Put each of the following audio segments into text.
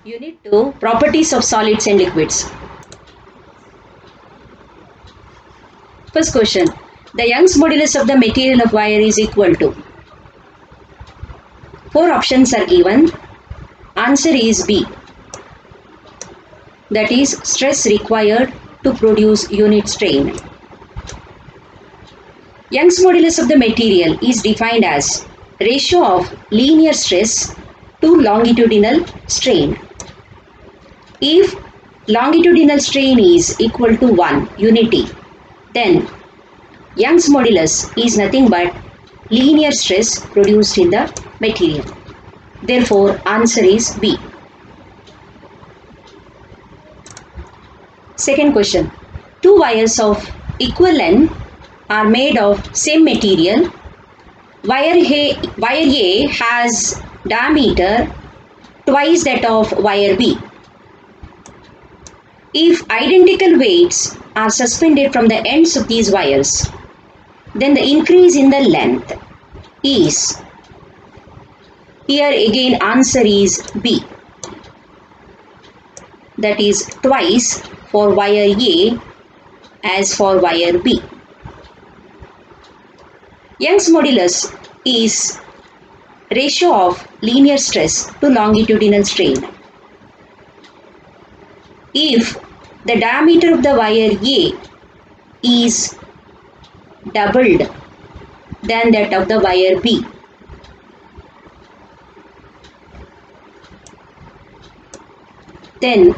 Unit 2 Properties of Solids and Liquids. First question. The Young's modulus of the material of wire is equal to. Four options are given. Answer is B. That is stress required to produce unit strain. Young's modulus of the material is defined as ratio of linear stress to longitudinal strain. If longitudinal strain is equal to 1 unity, then Young's modulus is nothing but linear stress produced in the material. Therefore, answer is B. Second question. Two wires of equal length are made of same material. Wire A has diameter twice that of wire B. If identical weights are suspended from the ends of these wires, then the increase in the length is, here again answer is B. That is twice for wire A as for wire B. Young's modulus is ratio of linear stress to longitudinal strain. If the diameter of the wire A is doubled than that of the wire B, then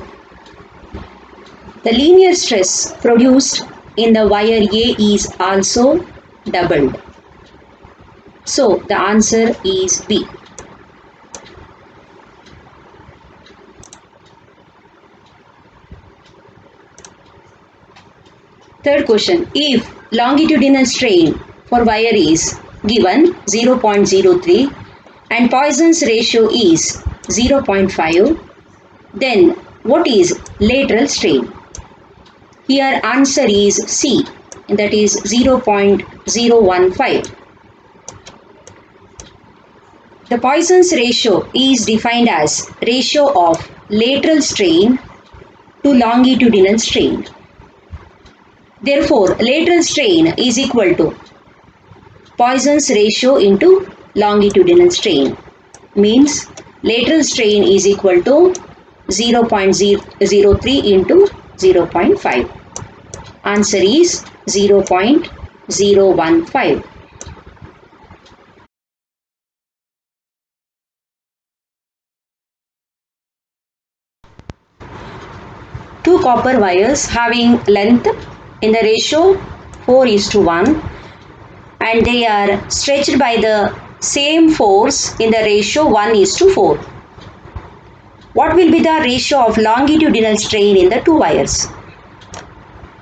the linear stress produced in the wire A is also doubled. So the answer is B. Third question. If longitudinal strain for wire is given 0.03 and Poisson's ratio is 0.5, then what is lateral strain? Here answer is C, that is 0.015. The Poisson's ratio is defined as ratio of lateral strain to longitudinal strain. Therefore, lateral strain is equal to Poisson's ratio into longitudinal strain. Means lateral strain is equal to 0.003 into 0.5. Answer is 0.015. Two copper wires having length in the ratio 4:1 and they are stretched by the same force in the ratio 1:4. What will be the ratio of longitudinal strain in the two wires?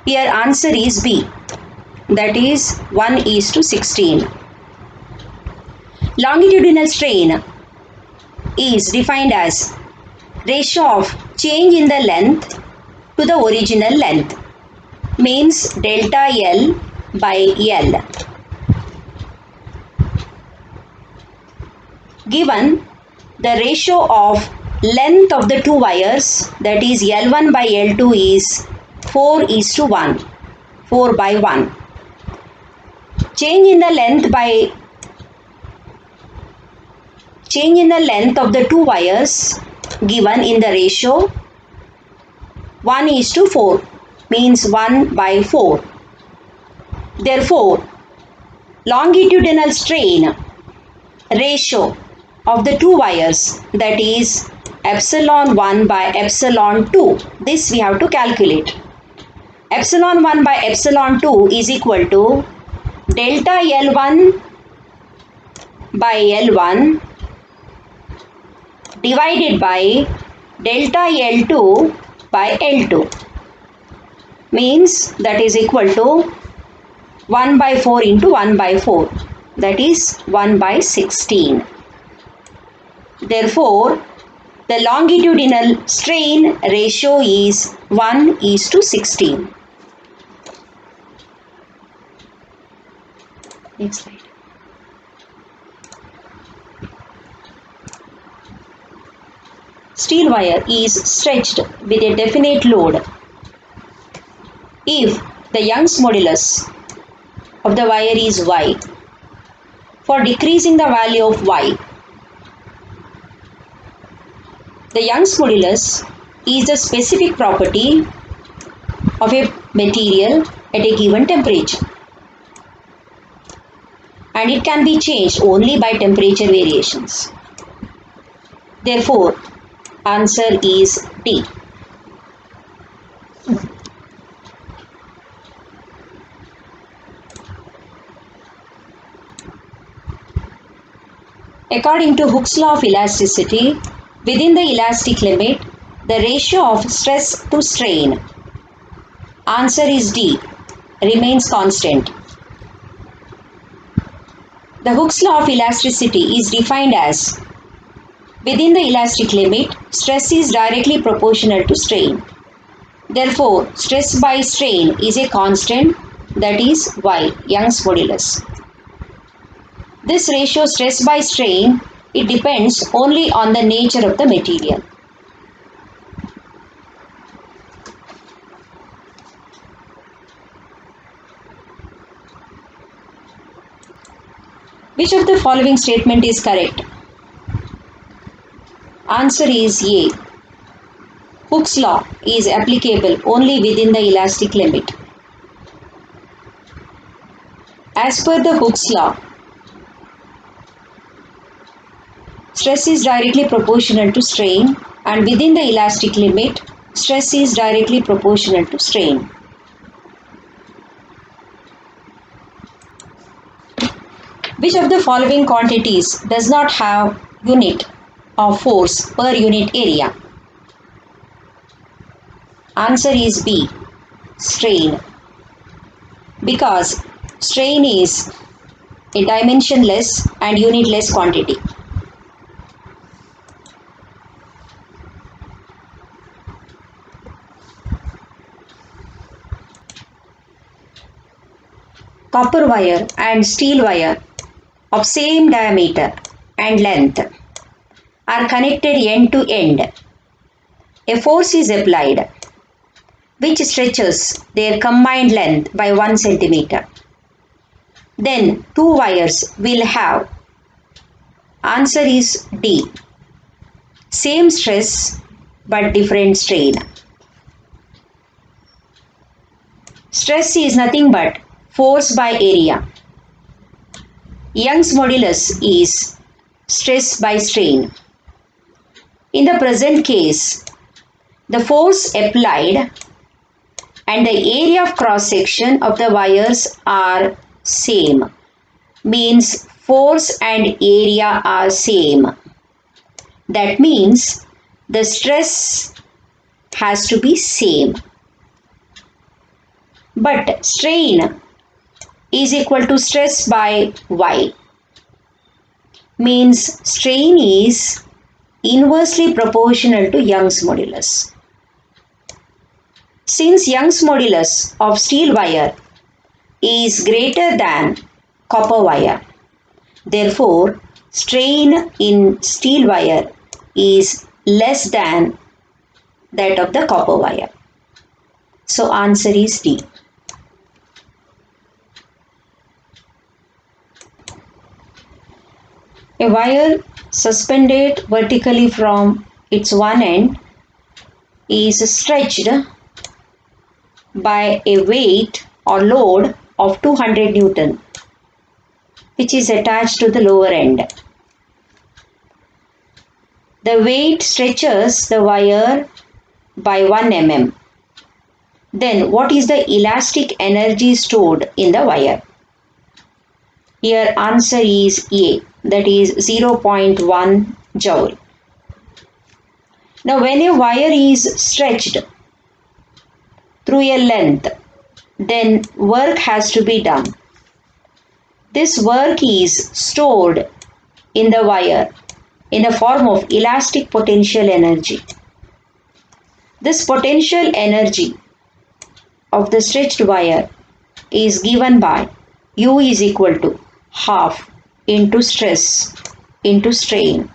Here answer is B, that is 1:16. Longitudinal strain is defined as ratio of change in the length to the original length, means delta L by L. Given the ratio of length of the two wires, that is L1 by L2 is 4:1, 4 by 1. Change in the length of the two wires given in the ratio 1:4, means 1 by 4. Therefore, longitudinal strain ratio of the two wires, that is epsilon 1 by epsilon 2. This we have to calculate. Epsilon 1 by epsilon 2 is equal to delta L1 by L1 divided by delta L2 by L2, means that is equal to 1 by 4 into 1 by 4, that is 1 by 16. Therefore, the longitudinal strain ratio is 1:16. Next slide. steel wire is stretched with a definite load, if the Young's modulus of the wire is Y, for decreasing the value of Y, the Young's modulus is the specific property of a material at a given temperature, and it can be changed only by temperature variations. Therefore, answer is D. According to Hooke's law of elasticity, within the elastic limit, the ratio of stress to strain, answer is D, remains constant. The Hooke's law of elasticity is defined as, within the elastic limit, stress is directly proportional to strain. Therefore, stress by strain is a constant, that is Y, Young's modulus. This ratio stress by strain, it depends only on the nature of the material. Which of the following statement is correct? Answer is A. Hooke's law is applicable only within the elastic limit. As per the Hooke's law, stress is directly proportional to strain, and within the elastic limit, stress is directly proportional to strain. Which of the following quantities does not have unit of force per unit area? Answer is B, strain. Because strain is a dimensionless and unitless quantity. Copper wire and steel wire of same diameter and length are connected end to end. A force is applied which stretches their combined length by 1 centimeter. Then two wires will have, answer is D, same stress but different strain. Stress is nothing but force by area. Young's modulus is stress by strain. In the present case, the force applied and the area of cross section of the wires are same, means force and area are same. That means the stress has to be same. But strain is equal to stress by Y, means strain is inversely proportional to Young's modulus. Since Young's modulus of steel wire is greater than copper wire, therefore strain in steel wire is less than that of the copper wire. So answer is D. A wire suspended vertically from its one end is stretched by a weight or load of 200 Newton, which is attached to the lower end. The weight stretches the wire by 1 mm. Then what is the elastic energy stored in the wire? Here answer is A, that is 0.1 joule. Now when a wire is stretched through a length, then work has to be done. This work is stored in the wire in the form of elastic potential energy. This potential energy of the stretched wire is given by U is equal to half into stress into strain,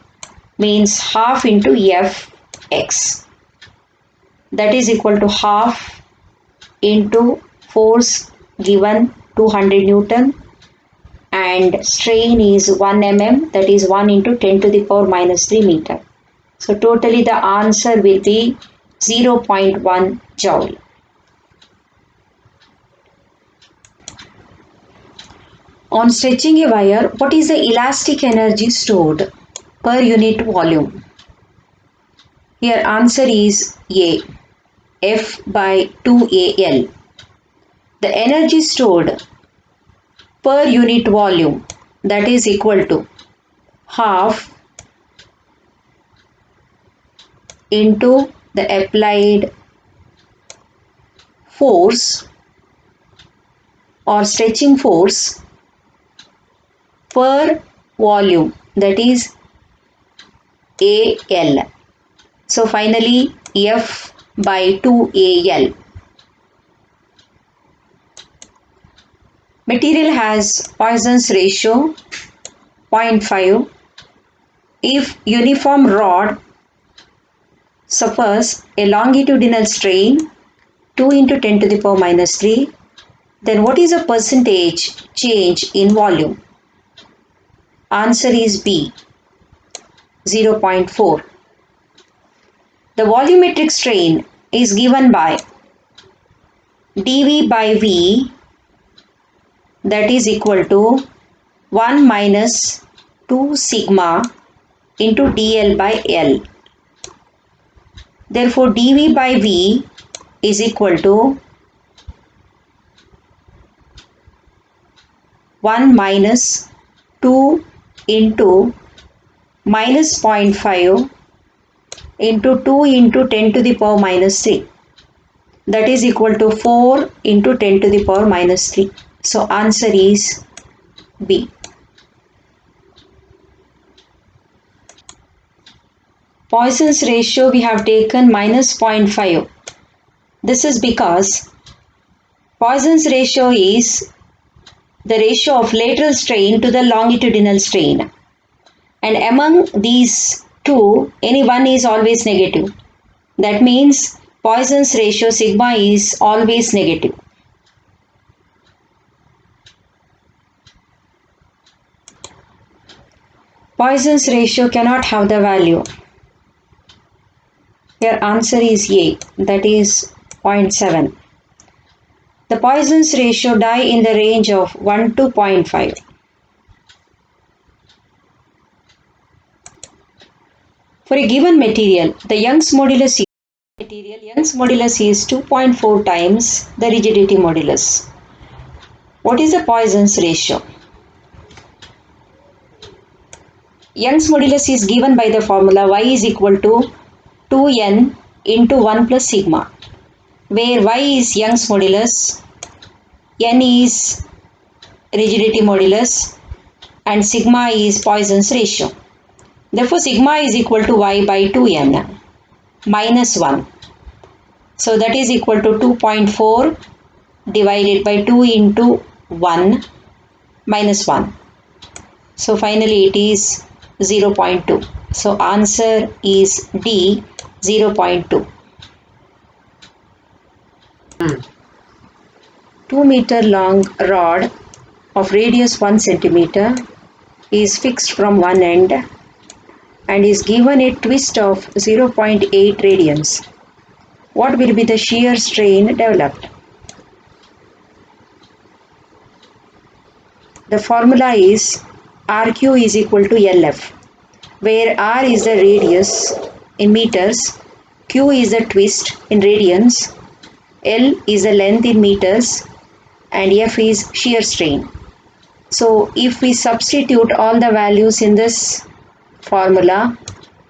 means half into F X. That is equal to half into force given 200 Newton and strain is 1 mm, that is 1 into 10 to the power minus 3 meter. So totally the answer will be 0.1 joule. On stretching a wire, what is the elastic energy stored per unit volume? Here answer is A, F by 2AL. The energy stored per unit volume, that is equal to half into the applied force or stretching force per volume, that is AL. So finally F by 2AL. Material has Poisson's ratio 0.5. If uniform rod suffers a longitudinal strain 2 into 10 to the power minus 3, then what is the percentage change in volume? Answer is B, 0.4. The volumetric strain is given by dV by V, that is equal to 1 minus 2 sigma into dl by L. Therefore, dV by V is equal to 1 minus 2 into minus 0.5 into 2 into 10 to the power minus 3. That is equal to 4 into 10 to the power minus 3. So answer is B. Poisson's ratio we have taken minus 0.5. This is because Poisson's ratio is the ratio of lateral strain to the longitudinal strain. And among these two, any one is always negative. That means Poisson's ratio sigma is always negative. Poisson's ratio cannot have the value. Your answer is A, that is 0.7. The Poisson's ratio die in the range of 1 to 0.5. For a given material, the Young's modulus is 2.4 times the rigidity modulus. What is the Poisson's ratio? Young's modulus is given by the formula y is equal to 2n into 1 plus sigma, where y is Young's modulus, n is rigidity modulus, and sigma is Poisson's ratio. Therefore, sigma is equal to y by 2n minus 1. So that is equal to 2.4 divided by 2 into 1 minus 1. So finally it is 0.2. So answer is D, 0.2. 2 meter long rod of radius 1 centimeter is fixed from one end and is given a twist of 0.8 radians. What will be the shear strain developed? The formula is RQ is equal to LF, where R is the radius in meters, Q is the twist in radians, L is the length in meters, and F is shear strain. So if we substitute all the values in this formula,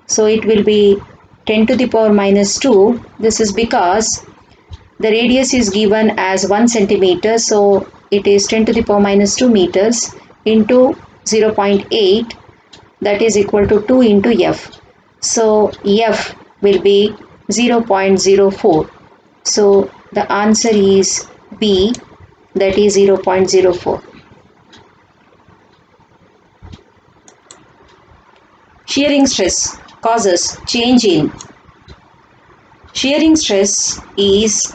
so it will be 10 to the power minus 2. This is because the radius is given as 1 centimeter, so it is 10 to the power minus 2 meters into 0.8, that is equal to 2 into F. So F will be 0.04. So the answer is B, that is 0.04. Shearing stress causes change in Shearing stress is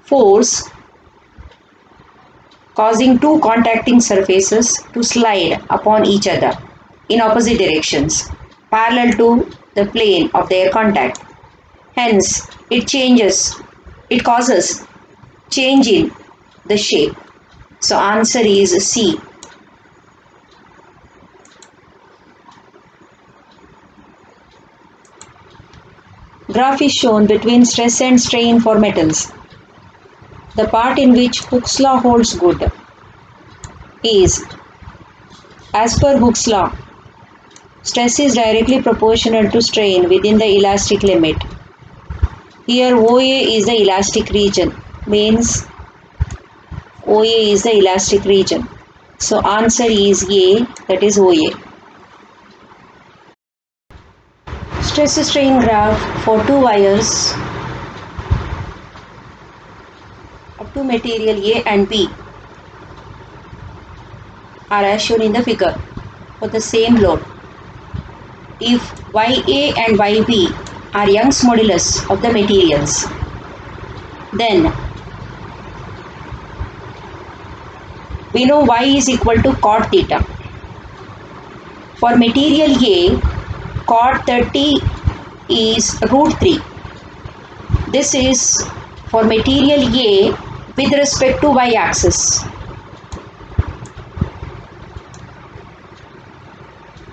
force causing two contacting surfaces to slide upon each other in opposite directions, parallel to the plane of their contact. Hence, it causes change in the shape. So, answer is C. Graph is shown between stress and strain for metals. The part in which Hooke's law holds good is, as per Hooke's law, stress is directly proportional to strain within the elastic limit. Here OA is the elastic region, means OA is the elastic region. So answer is A, that is OA. Stress strain graph for two wires of two material A and B are as shown in the figure for the same load. If YA and YB are Young's modulus of the materials, then we know Y is equal to cot theta. For material A, cot 30 is root 3. This is for material A with respect to Y axis.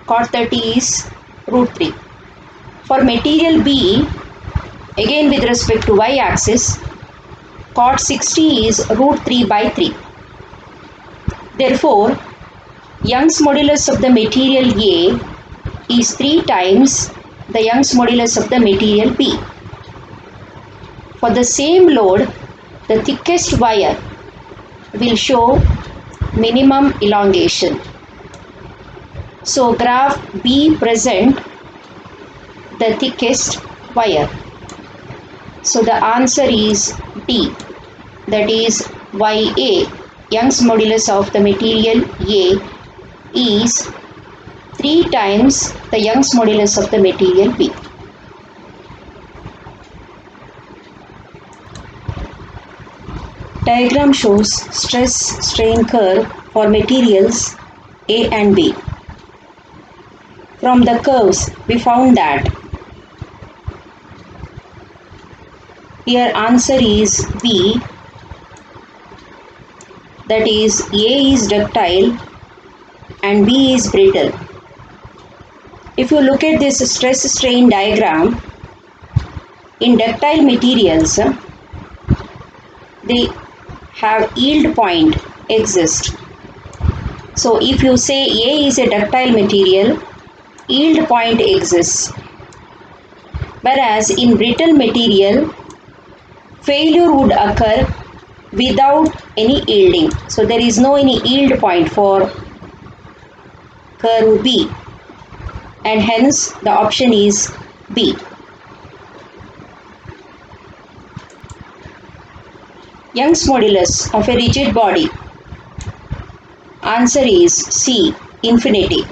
Cot 30 is root 3. For material B, again with respect to Y axis, cot 60 is root 3 by 3. Therefore, Young's modulus of the material A is 3 times the Young's modulus of the material B. For the same load, the thickest wire will show minimum elongation. So graph B present the thickest wire. So the answer is D, that is YA. Young's modulus of the material A is 3 times the Young's modulus of the material B. Diagram shows stress strain curve for materials A and B. From the curves, we found that here answer is B, that is A is ductile and B is brittle. If you look at this stress strain diagram, in ductile materials, they have yield point exist. So if you say A is a ductile material, yield point exists. Whereas in brittle material, failure would occur without any yielding. So there is no any yield point for curve B, and hence the option is B. Young's modulus of a rigid body. Answer is C, infinity.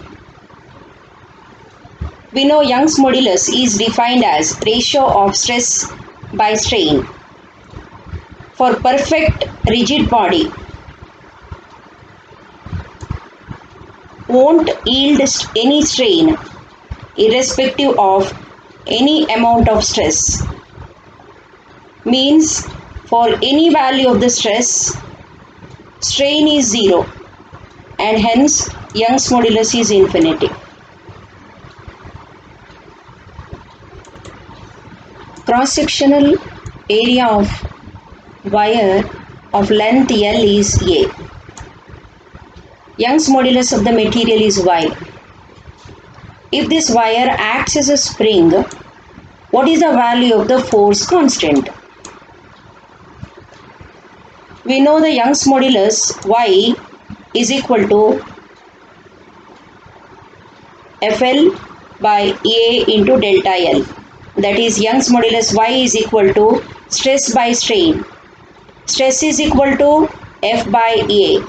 We know Young's modulus is defined as ratio of stress by strain. For perfect rigid body, won't yield any strain irrespective of any amount of stress. Means for any value of the stress, strain is 0 and hence Young's modulus is infinity. Cross-sectional area of wire of length L is A. Young's modulus of the material is Y. If this wire acts as a spring, what is the value of the force constant? We know the Young's modulus Y is equal to FL by A into delta L. That is Young's modulus Y is equal to stress by strain. Stress is equal to F by A.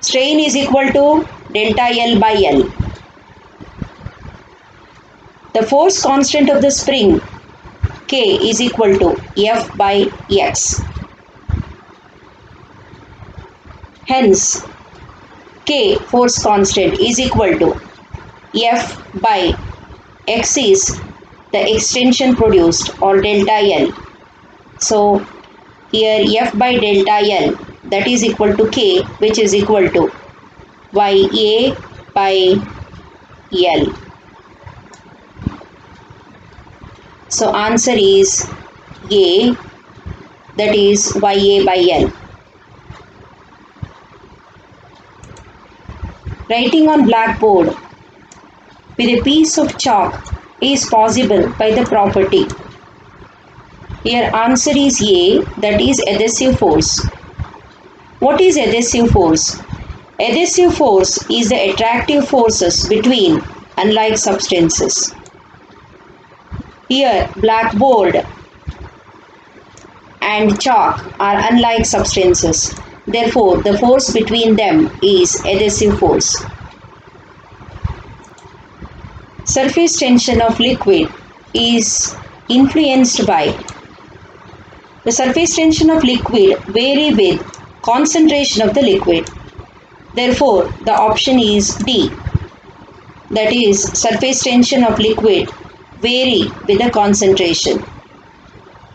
Strain is equal to delta L by L. The force constant of the spring K is equal to F by X. Hence, K force constant is equal to F by X is the extension produced, or delta L. So here F by delta L, that is equal to K, which is equal to YA by L. So answer is A, that is YA by L. Writing on blackboard with a piece of chalk is possible by the property. Here answer is A, that is adhesive force. What is adhesive force? Adhesive force is the attractive forces between unlike substances. Here blackboard and chalk are unlike substances. Therefore, the force between them is adhesive force. Surface tension of liquid is influenced by the surface tension of liquid vary with concentration of the liquid. Therefore, the option is D. That is, surface tension of liquid vary with the concentration.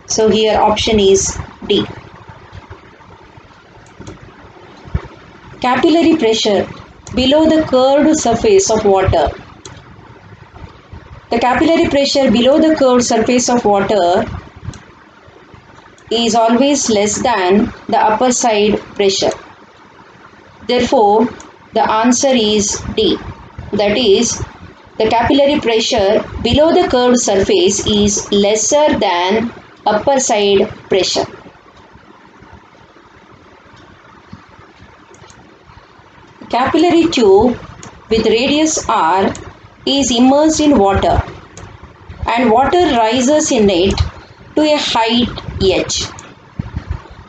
So here option is D. Capillary pressure below the curved surface of water. The capillary pressure below the curved surface of water is always less than the upper side pressure. Therefore, the answer is D. That is, the capillary pressure below the curved surface is lesser than upper side pressure. Capillary tube with radius R is immersed in water and water rises in it to a height h.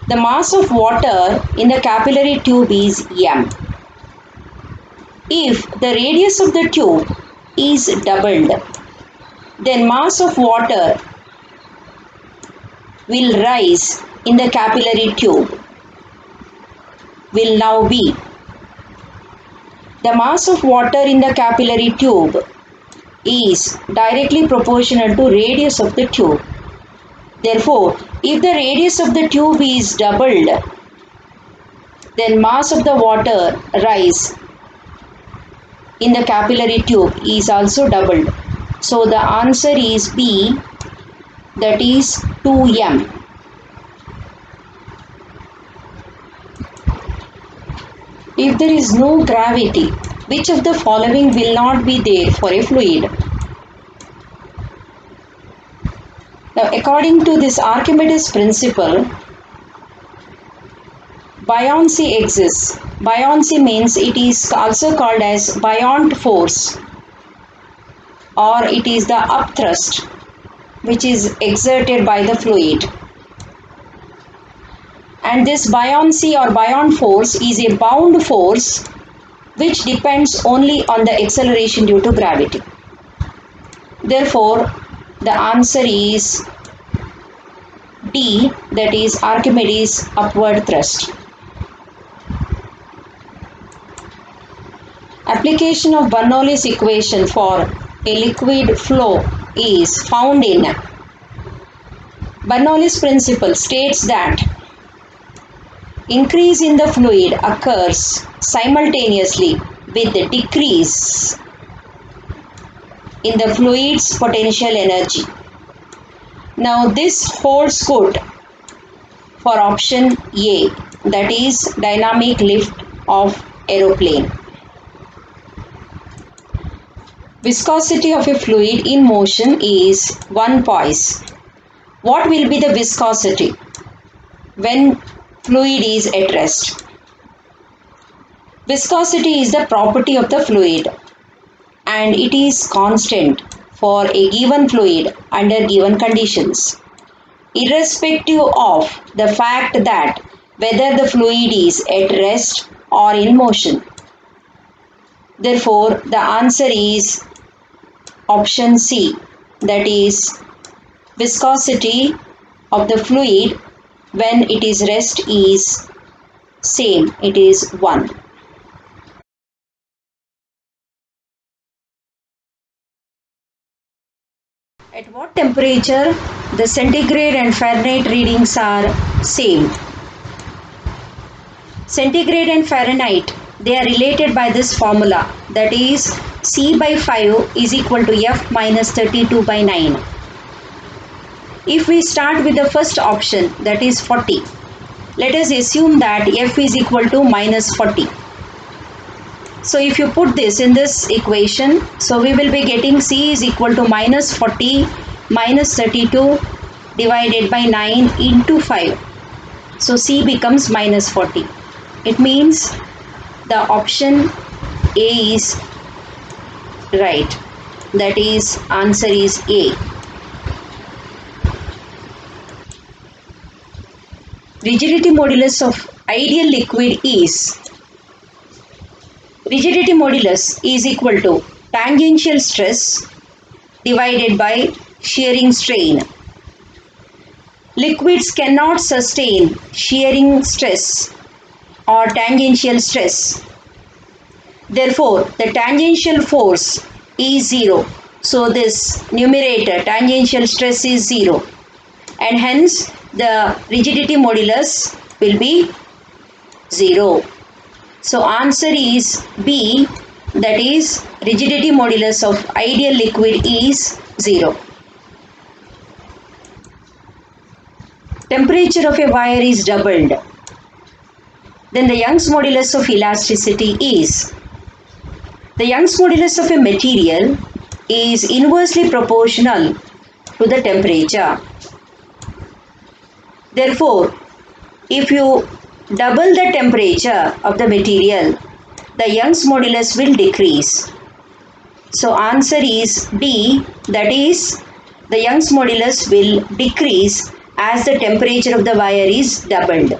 The mass of water in the capillary tube is m. If the radius of the tube is doubled, then mass of water will rise in the capillary tube will now be the mass of water in the capillary tube is directly proportional to radius of the tube. Therefore, if the radius of the tube is doubled, then mass of the water rise in the capillary tube is also doubled. So the answer is B, that is 2m. If there is no gravity, which of the following will not be there for a fluid? Now, according to this Archimedes principle, buoyancy exists. Buoyancy means it is also called as buoyant force, or it is the upthrust which is exerted by the fluid. And this buoyancy or buoyant force is a bound force which depends only on the acceleration due to gravity. Therefore, the answer is D, that is Archimedes upward thrust. Application of Bernoulli's equation for a liquid flow is found in Bernoulli's principle states that increase in the fluid occurs simultaneously with the decrease in the fluid's potential energy. Now this holds good for option A, that is dynamic lift of aeroplane. Viscosity of a fluid in motion is 1 poise. What will be the viscosity when fluid is at rest? Viscosity is the property of the fluid and it is constant for a given fluid under given conditions, irrespective of the fact that whether the fluid is at rest or in motion. Therefore, the answer is option C, that is viscosity of the fluid when it is rest is same, it is 1. At what temperature the centigrade and Fahrenheit readings are same? Centigrade and Fahrenheit, they are related by this formula, that is C by 5 is equal to F minus 32 by 9. If we start with the first option, that is 40, let us assume that F is equal to minus 40. So if you put this in this equation, so we will be getting C is equal to minus 40 minus 32 divided by 9 into 5. So C becomes minus 40. It means the option A is right. That is, answer is A. Rigidity modulus of ideal liquid is, rigidity modulus is equal to tangential stress divided by shearing strain. Liquids cannot sustain shearing stress or tangential stress. Therefore, the tangential force is 0. So this numerator, tangential stress, is 0. And hence the rigidity modulus will be 0. So answer is B, that is rigidity modulus of ideal liquid is 0. Temperature of a wire is doubled, then the Young's modulus of elasticity is, the Young's modulus of a material is inversely proportional to the temperature. Therefore, if you double the temperature of the material, the Young's modulus will decrease. So answer is D, that is the Young's modulus will decrease as the temperature of the wire is doubled.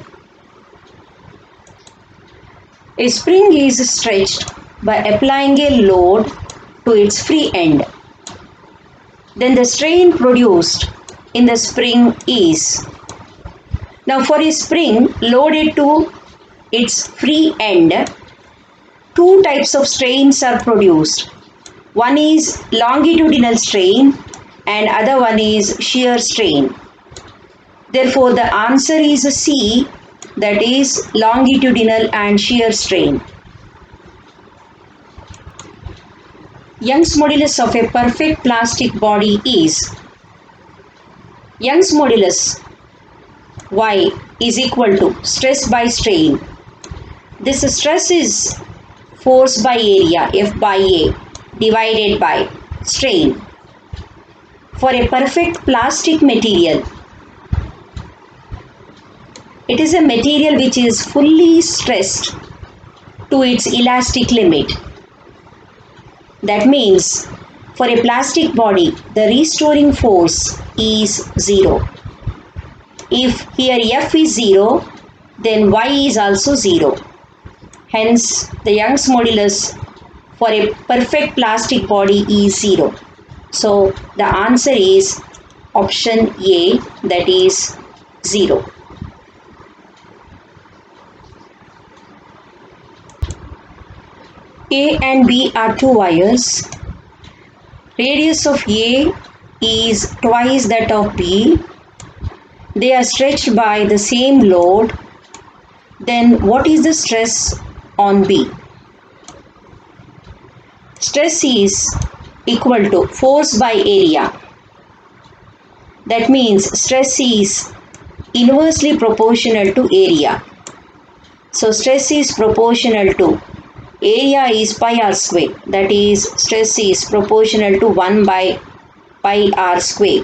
A spring is stretched by applying a load to its free end. Then the strain produced in the spring is, now for a spring loaded to its free end, two types of strains are produced. One is longitudinal strain and other one is shear strain. Therefore, the answer is C, that is longitudinal and shear strain. Young's modulus of a perfect plastic body is, Young's modulus Y is equal to stress by strain. This stress is force by area, F by A, divided by strain. For a perfect plastic material, it is a material which is fully stressed to its elastic limit. That means for a plastic body, the restoring force is 0. If here F is 0, then Y is also 0. Hence, the Young's modulus for a perfect plastic body is 0. So, the answer is option A, that is 0. A and B are two wires. Radius of A is twice that of B. They are stretched by the same load. Then what is the stress on B? Stress is equal to force by area. That means stress is inversely proportional to area. So stress is proportional to, area is pi r square, that is stress is proportional to 1 by pi r square.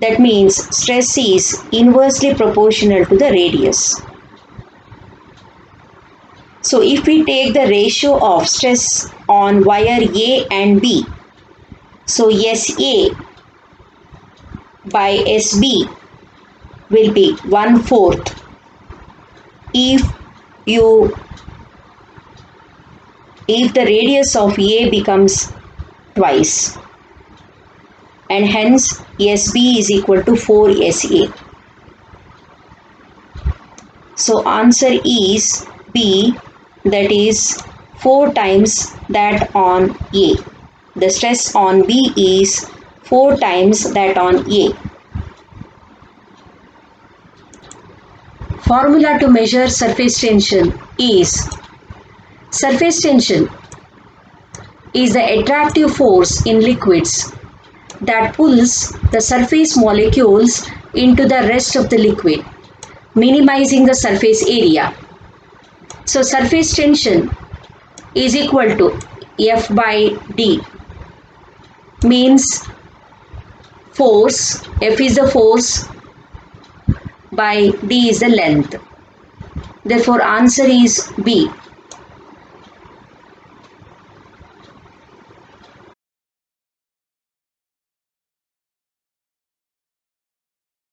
That means stress is inversely proportional to the radius. So if we take the ratio of stress on wire A and B, so SA by SB will be 1/4 if the radius of A becomes twice. and hence SB is equal to 4SA. So answer is B, that is 4 times that on A. The stress on B is 4 times that on A. Formula to measure surface tension is: surface tension is the attractive force in liquids that pulls the surface molecules into the rest of the liquid, minimizing the surface area. So surface tension is equal to F by D, means force, F is the force by D is the length. Therefore answer is B.